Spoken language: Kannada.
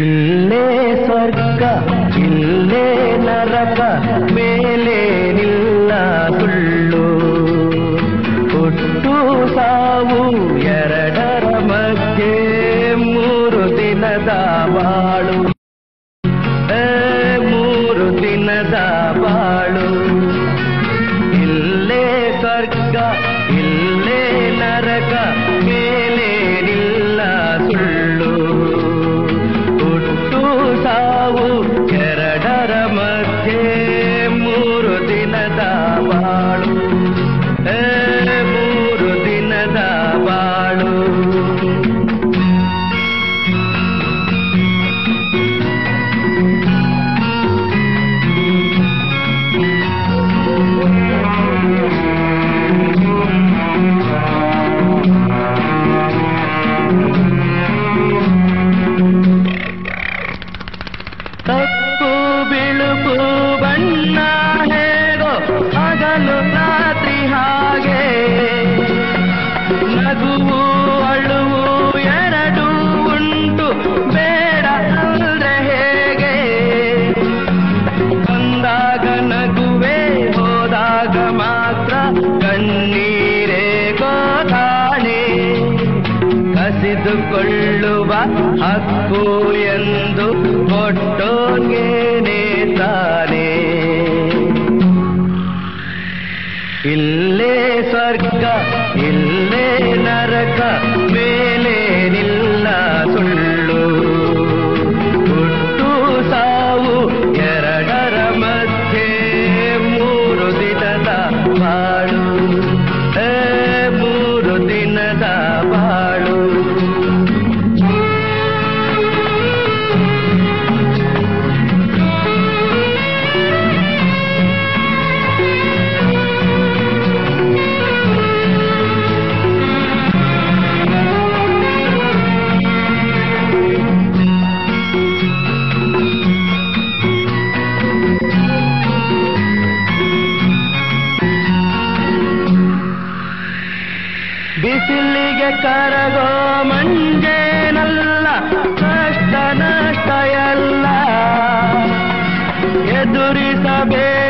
ಇಲ್ಲೇ ಸ್ವರ್ಗ ಇಲ್ಲೇ ನರಕ ಮೇಲೆ ನಿಲ್ಲ ಸುಳ್ಳು ಹುಟ್ಟು ಸಾವು ಎರಡರ ಮಧ್ಯೆ 3 ದಿನದ ಬಾಳು 3 ದಿನದ ಬಾಳು ಇಲ್ಲೇ ಸ್ವರ್ಗ ಇಲ್ಲೇ ನರಕ ಮೇಲೆ ನಿಲ್ಲ ಸುಳ್ಳು ಹುಟ್ಟು ಸಾವು ಎರಡರ ಮಧ್ಯೆ 3 ದಿನದ ಬಾಳು 3 ದಿನದ ಬಾಳು ತಪ್ಪು ಬಿಳುಪು ಬಣ್ಣ ಹೇಗೋ ಹಗಲು ರಾತ್ರಿ ಹಾಗೆ ನಗುವು ಅಳುವು ಎರಡೂ ಉಂಟು ಬೇಡ ಅಂದ್ರೆ ಹೇಗೆ ಬಂದಾಗ ನಗುವೆ ಹೋದಾಗ ಮಾತ್ರ ಕಣ್ಣೀರೇ ಗೋತಾನೆ ಕಸಿದುಕೊಳ್ಳುವ ಹಕ್ಕು ಎಂದು ಕೊಟ್ಟೋಗೇನೆ ತಾನೆ ಇಲ್ಲೇ ಸ್ವರ್ಗ ಇಲ್ಲೇ ನರಕ ಮೇಲೆ ನಿಲ್ಲ ಸುಳ್ಳು ಹುಟ್ಟು ಸಾವು ಎರಡರ ಮಧ್ಯೆ 3 ದಿನದ ಬಾಳು 3 ದಿನದ ಬಾಳು ಬಿಸಿಲಿಗೆ ಕರಗೋ ಮಂಜೇನಲ್ಲ ಕಷ್ಟ ನಷ್ಟ ಎಲ್ಲ ಎದುರಿಸಬೇಕು